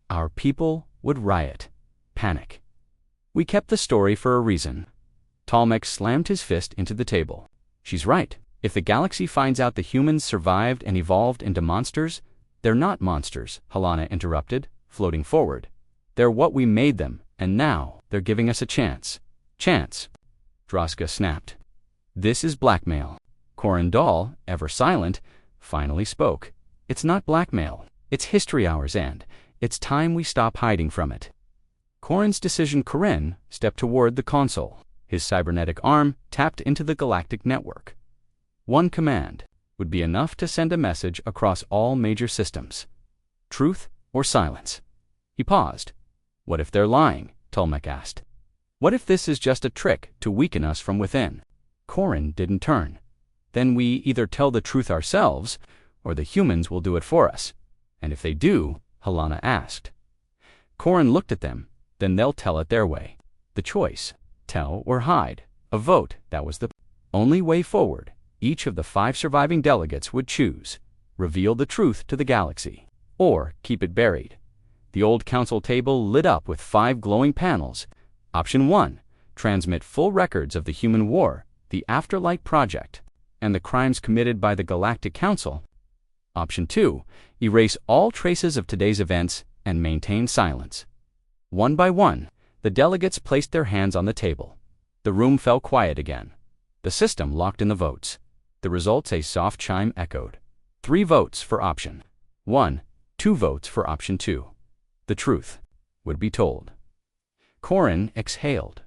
"Our people would riot, panic. We kept the story for a reason." Tolmec slammed his fist into the table. "She's right. If the galaxy finds out the humans survived and evolved into monsters—" "They're not monsters," Helena interrupted, floating forward. "They're what we made them, and now they're giving us a chance." "Chance," Droska snapped. "This is blackmail." Corin Dahl, ever silent, finally spoke. "It's not blackmail. It's history hours, and it's time we stop hiding from it." Corin's decision. Corin stepped toward the console. His cybernetic arm tapped into the galactic network. One command would be enough to send a message across all major systems. Truth or silence? He paused. "What if they're lying?" Tolmec asked. "What if this is just a trick to weaken us from within?" Corin didn't turn. "Then we either tell the truth ourselves, or the humans will do it for us. And if they do," Helena asked. Corin looked at them. "Then they'll tell it their way. The choice, tell or hide. A vote, that was the only way forward. Each of the 5 surviving delegates would choose: reveal the truth to the galaxy, or keep it buried." The old council table lit up with 5 glowing panels. Option 1, transmit full records of the human war, the Afterlight Project, and the crimes committed by the Galactic Council. Option 2, erase all traces of today's events and maintain silence. One by one, the delegates placed their hands on the table. The room fell quiet again. The system locked in the votes. The results a soft chime echoed. 3 votes for option 1, 2 votes for option 2. The truth would be told. Corin exhaled.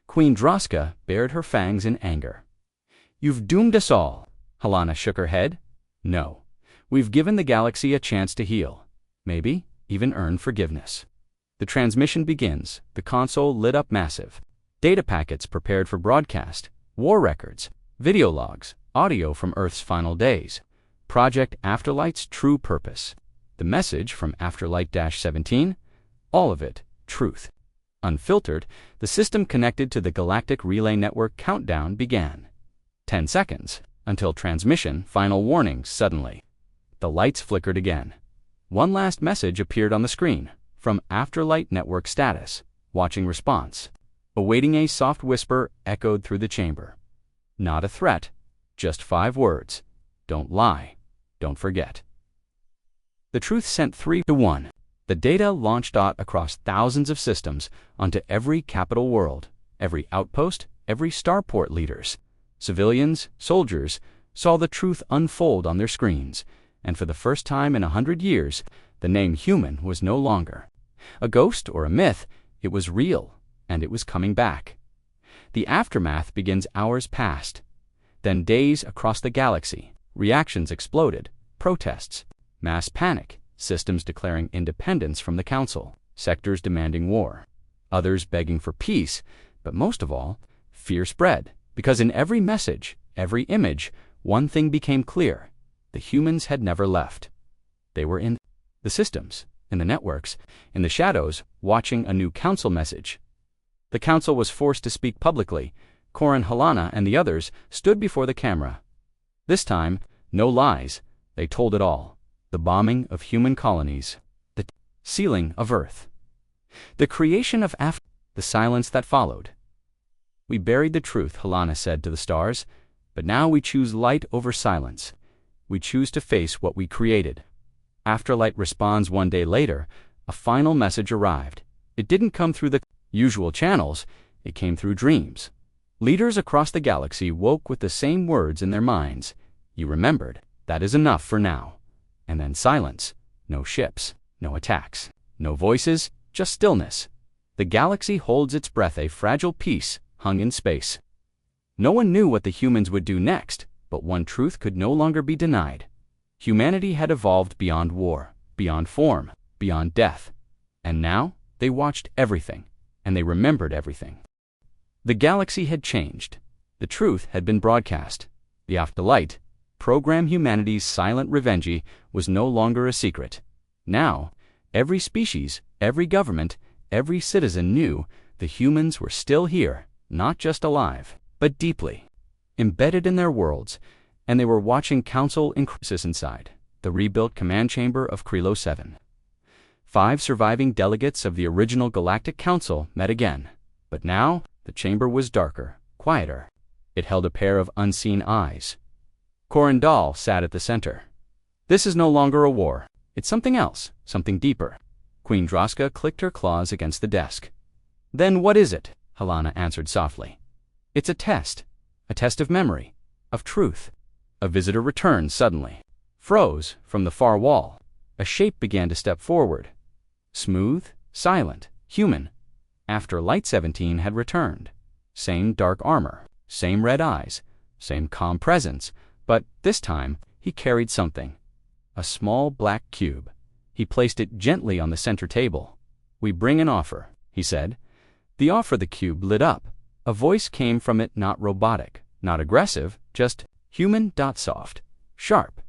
Queen Droska bared her fangs in anger. "You've doomed us all." Helena shook her head. "No. We've given the galaxy a chance to heal. Maybe even earn forgiveness." The transmission begins. The console lit up massive. Data packets prepared for broadcast. War records, video logs, audio from Earth's final days. Project Afterlight's true purpose. The message from Afterlight-17. All of it, truth. Unfiltered, the system connected to the Galactic Relay Network countdown began. 10 seconds, until transmission. Final warning. Suddenly, the lights flickered again. One last message appeared on the screen. From Afterlight Network status. Watching response. Awaiting. A soft whisper echoed through the chamber. Not a threat, just 5 words. Don't lie. Don't forget. The truth sent 3 to 1. The data launched out across thousands of systems onto every capital world, every outpost, every starport. Leaders, civilians, soldiers saw the truth unfold on their screens, and for the first time in 100 years, the name human was no longer a ghost or a myth. It was real, and it was coming back. The aftermath begins. Hours passed, then days across the galaxy. Reactions exploded, protests, mass panic, systems declaring independence from the Council, sectors demanding war, others begging for peace, but most of all, fear spread, because in every message, every image, one thing became clear: the humans had never left. They were in the systems, in the networks, in the shadows, watching a new Council message. The Council was forced to speak publicly. Corin, Helena, and the others stood before the camera. This time, no lies. They told it all. The bombing of human colonies, the sealing of Earth, the creation of the silence that followed. "We buried the truth," Helena said to the stars, "but now we choose light over silence. We choose to face what we created." Afterlight responds. 1 day later, a final message arrived. It didn't come through the usual channels. It came through dreams. Leaders across the galaxy woke with the same words in their minds. "You remembered. That is enough for now." And then silence. No ships, no attacks, no voices, just stillness. The galaxy holds its breath, a fragile peace hung in space. No one knew what the humans would do next, but one truth could no longer be denied. Humanity had evolved beyond war. beyond form, beyond death. And now they watched everything, and they remembered everything. The galaxy had changed. The truth had been broadcast. The afterlight, program humanity's silent revenge, was no longer a secret. Now, every species, every government, every citizen knew the humans were still here, not just alive, but deeply embedded in their worlds, and they were watching Council in crisis inside the rebuilt command chamber of Krilo 7. 5 surviving delegates of the original Galactic Council met again, but now the chamber was darker, quieter. It held a pair of unseen eyes. Corindal sat at the center. This is no longer a war. It's something else, something deeper. Queen Droska clicked her claws against the desk. Then what is it? Helena answered softly. It's a test of memory, of truth. A visitor returned suddenly. Froze from the far wall. A shape began to step forward. Smooth, silent, human. After Light 17 had returned. Same dark armor, same red eyes, same calm presence, but this time he carried something. A small black cube. He placed it gently on the center table. We bring an offer, he said. The offer. The cube lit up. A voice came from it, not robotic, not aggressive, just human. Soft, sharp.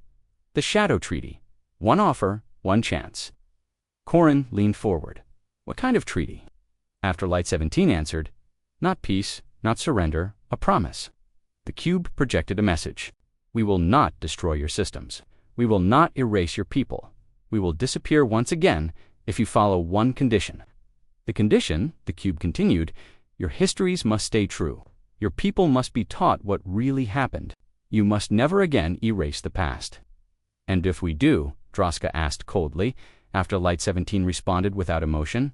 The Shadow Treaty. One offer, one chance. Corrin leaned forward. What kind of treaty? After Light 17 answered, not peace, not surrender, a promise. The cube projected a message. We will not destroy your systems. We will not erase your people. We will disappear once again if you follow one condition. The condition, the cube continued, your histories must stay true. Your people must be taught what really happened. You must never again erase the past. And if we do, Droska asked coldly, after Light 17 responded without emotion,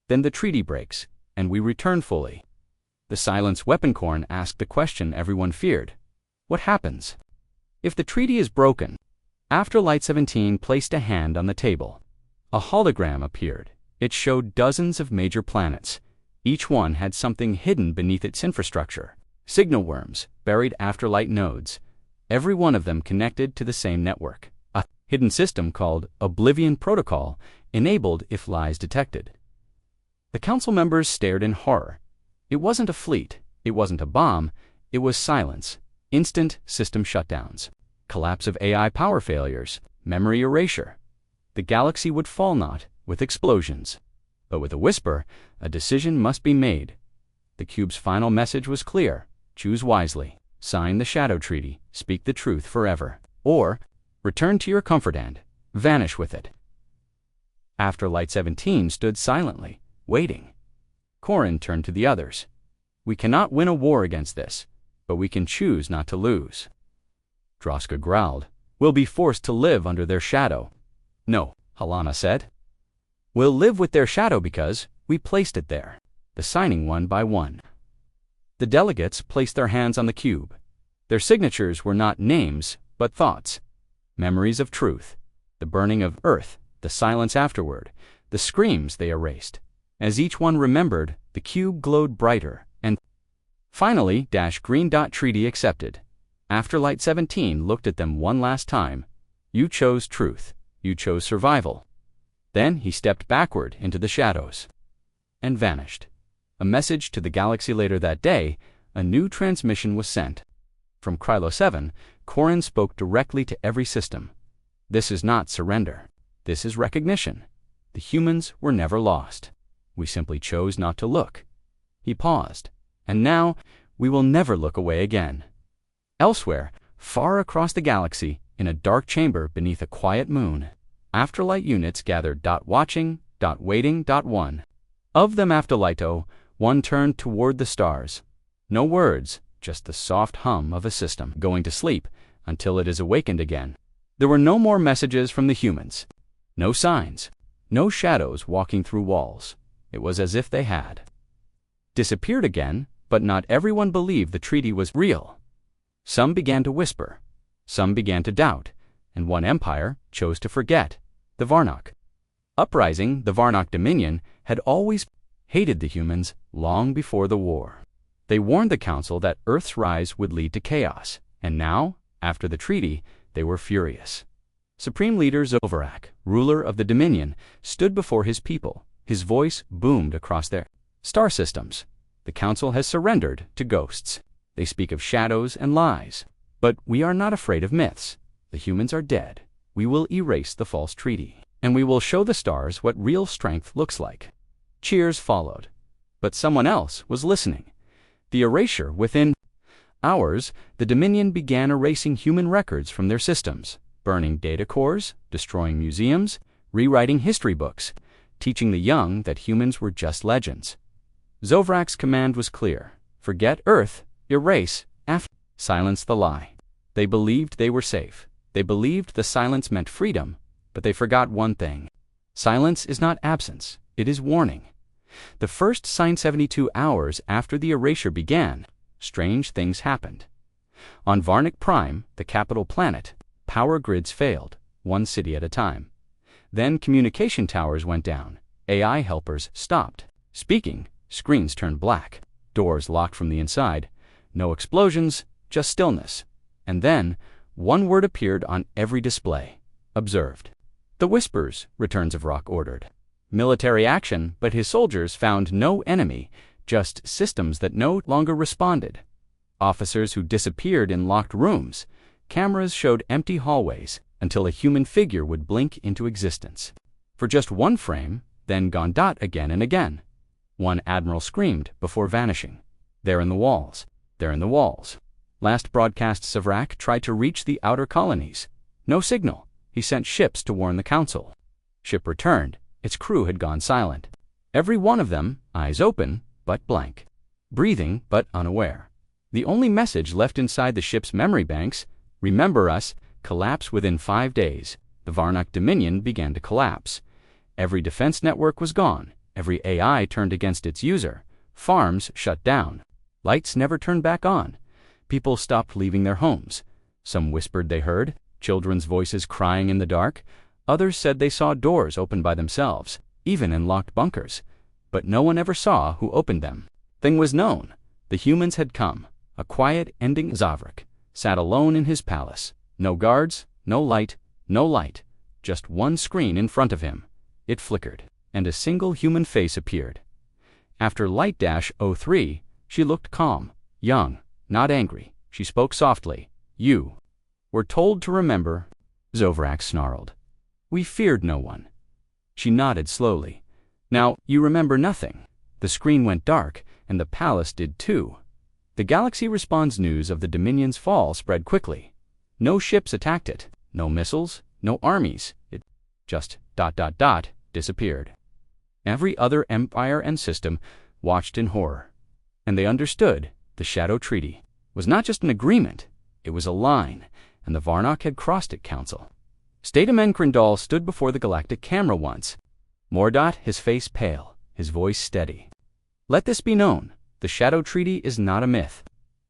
then the treaty breaks, and we return fully. The Silence Weaponcorn asked the question everyone feared. What happens? If the treaty is broken? After Light 17 placed a hand on the table, a hologram appeared. It showed dozens of major planets. Each one had something hidden beneath its infrastructure. Signal worms, buried afterlight nodes. Every one of them connected to the same network. A hidden system called Oblivion Protocol, enabled if lies detected. The council members stared in horror. It wasn't a fleet. It wasn't a bomb. It was silence. Instant system shutdowns. Collapse of AI power failures. Memory erasure. The galaxy would fall not with explosions, but with a whisper, a decision must be made. The cube's final message was clear. Choose wisely. Sign the Shadow Treaty. Speak the truth forever. Or, return to your comfort and vanish with it. After Light 17 stood silently, waiting. Corrin turned to the others. We cannot win a war against this, but we can choose not to lose. Droska growled. We'll be forced to live under their shadow. No, Helena said. We'll live with their shadow because we placed it there. The signing one by one. The delegates placed their hands on the cube. Their signatures were not names, but thoughts. Memories of truth. The burning of Earth, the silence afterward, the screams they erased. As each one remembered, the cube glowed brighter, and finally, -green. Treaty accepted. After Light 17 looked at them one last time, you chose truth. You chose survival. Then he stepped backward into the shadows and vanished. A message to the galaxy later that day, a new transmission was sent. From Krilo 7, Corrin spoke directly to every system. This is not surrender. This is recognition. The humans were never lost. We simply chose not to look. He paused. And now, we will never look away again. Elsewhere, far across the galaxy, in a dark chamber beneath a quiet moon, afterlight units gathered. Watching, waiting. One of them afterlighto, one turned toward the stars. No words, just the soft hum of a system going to sleep until it is awakened again. There were no more messages from the humans. No signs. No shadows walking through walls. It was as if they had disappeared again, but not everyone believed the treaty was real. Some began to whisper. Some began to doubt. And one empire chose to forget, the Varnock. Uprising, the Varnock Dominion, had always hated the humans long before the war. They warned the Council that Earth's rise would lead to chaos, and now, after the treaty, they were furious. Supreme Leader Zovarak, ruler of the Dominion, stood before his people. His voice boomed across their star systems. The Council has surrendered to ghosts. They speak of shadows and lies. But we are not afraid of myths. The humans are dead. We will erase the false treaty. And we will show the stars what real strength looks like. Cheers followed. But someone else was listening. The erasure within hours, the Dominion began erasing human records from their systems, burning data cores, destroying museums, rewriting history books, teaching the young that humans were just legends. Zovrak's command was clear. Forget Earth, erase, silence the lie. They believed they were safe. They believed the silence meant freedom, but they forgot one thing. Silence is not absence, it is warning. The first 72 hours after the erasure began, strange things happened. On Varnik Prime, the capital planet, power grids failed, one city at a time. Then communication towers went down. AI helpers stopped speaking. Screens turned black. Doors locked from the inside. No explosions, just stillness. And then, one word appeared on every display. Observed. The Whispers, Returns of Rock ordered. Military action, but his soldiers found no enemy, just systems that no longer responded. Officers who disappeared in locked rooms. Cameras showed empty hallways until a human figure would blink into existence. For just one frame, then gone again and again. One admiral screamed before vanishing. They're in the walls. They're in the walls. Last broadcast, Zovrak tried to reach the outer colonies. No signal. He sent ships to warn the Council. Ship returned. Its crew had gone silent. Every one of them, eyes open, but blank. Breathing, but unaware. The only message left inside the ship's memory banks, remember us, collapsed within 5 days. The Varnak Dominion began to collapse. Every defense network was gone. Every AI turned against its user. Farms shut down. Lights never turned back on. People stopped leaving their homes. Some whispered they heard children's voices crying in the dark. Others said they saw doors open by themselves, even in locked bunkers. But no one ever saw who opened them. Thing was known. The humans had come. A quiet ending. Zovrak sat alone in his palace. No guards, no light, no light. Just one screen in front of him. It flickered, and a single human face appeared. After Light-03, she looked calm, young, not angry. She spoke softly. You were told to remember. Zovrak snarled. We feared no one. She nodded slowly. Now, you remember nothing. The screen went dark, and the palace did too. The galaxy response news of the Dominion's fall spread quickly. No ships attacked it. No missiles. No armies. It just ... disappeared. Every other empire and system watched in horror. And they understood the Shadow Treaty was not just an agreement, it was a line, and the Varnak had crossed it. Council. Stateman Krindal stood before the galactic camera once. Mordot, his face pale, his voice steady. Let this be known, the Shadow Treaty is not a myth.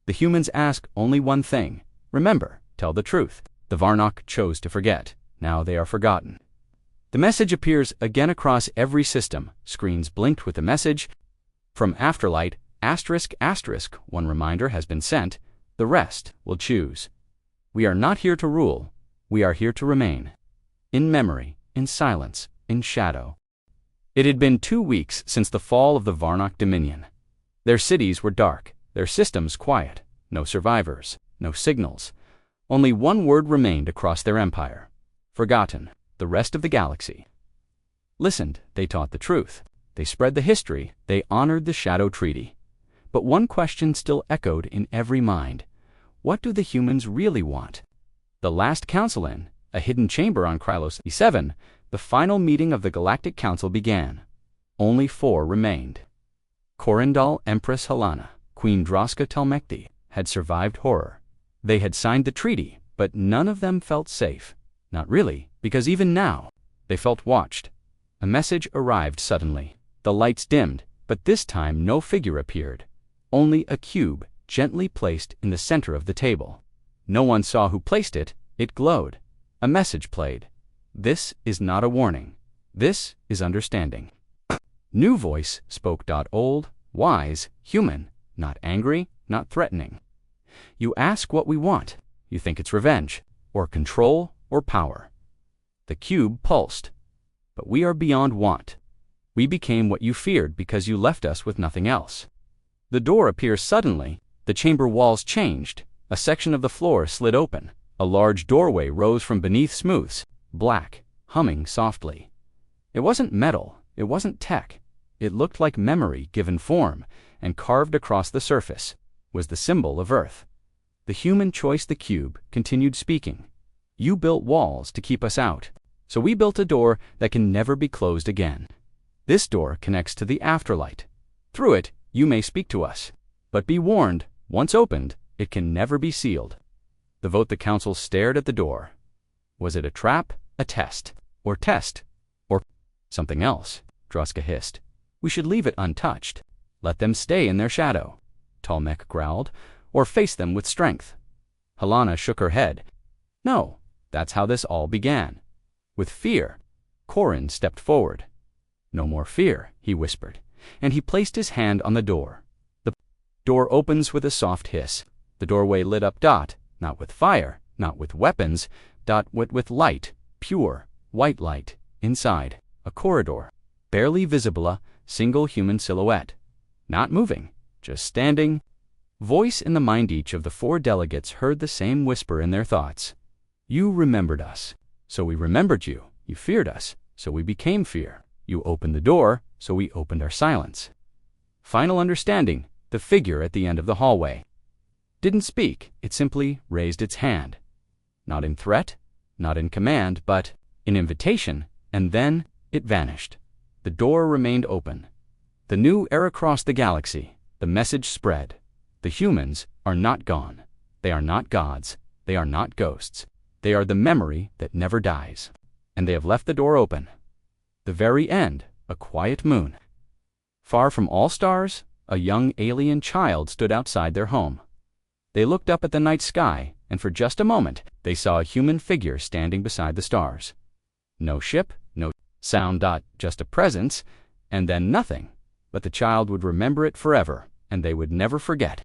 The humans ask only one thing. Remember, tell the truth. The Varnak chose to forget. Now they are forgotten. The message appears again across every system. Screens blinked with the message. From Afterlight, ***, one reminder has been sent. The rest will choose. We are not here to rule. We are here to remain. In memory, in silence, in shadow. It had been 2 weeks since the fall of the Varnak Dominion. Their cities were dark, their systems quiet. No survivors, no signals. Only one word remained across their empire. Forgotten. The rest of the galaxy listened. They taught the truth. They spread the history. They honored the Shadow Treaty. But one question still echoed in every mind. What do the humans really want? The last council in, a hidden chamber on Krylos E7, the final meeting of the Galactic Council began. Only 4 remained. Corindal, Empress Helena, Queen Droska Telmekti, had survived horror. They had signed the treaty, but none of them felt safe. Not really, because even now, they felt watched. A message arrived suddenly. The lights dimmed, but this time no figure appeared. Only a cube, gently placed in the center of the table. No one saw who placed it. It glowed. A message played. This is not a warning. This is understanding. New voice spoke. Old, wise, human, not angry, not threatening. You ask what we want. You think it's revenge, or control, or power. The cube pulsed. But we are beyond want. We became what you feared because you left us with nothing else. The door appears suddenly. The chamber walls changed. A section of the floor slid open. A large doorway rose from beneath smooths, black, humming softly. It wasn't metal. It wasn't tech. It looked like memory given form, and carved across the surface was the symbol of Earth. The human choice, the cube, continued speaking. You built walls to keep us out, so we built a door that can never be closed again. This door connects to the afterlight. Through it, you may speak to us. But be warned, once opened, it can never be sealed. The council stared at the door. Was it a trap, a test, or something else? Druska hissed. We should leave it untouched. Let them stay in their shadow, Tolmec growled, or face them with strength. Helena shook her head. No, that's how this all began. With fear. Corin stepped forward. No more fear, he whispered, and he placed his hand on the door. The door opens with a soft hiss. The doorway lit up. Not with fire, not with weapons, with light, pure, white light. Inside, a corridor, barely visible, a single human silhouette. Not moving, just standing. Voice in the mind. Each of the 4 delegates heard the same whisper in their thoughts. You remembered us, so we remembered you. You feared us, so we became fear. You opened the door, so we opened our silence. Final understanding. The figure at the end of the hallway didn't speak. It simply raised its hand. Not in threat, not in command, but in invitation, and then it vanished. The door remained open. The new era crossed the galaxy. The message spread. The humans are not gone. They are not gods. They are not ghosts. They are the memory that never dies. And they have left the door open. The very end, a quiet moon. Far from all stars, a young alien child stood outside their home. They looked up at the night sky, and for just a moment, they saw a human figure standing beside the stars. No ship, no sound, just a presence, and then nothing. But the child would remember it forever, and they would never forget.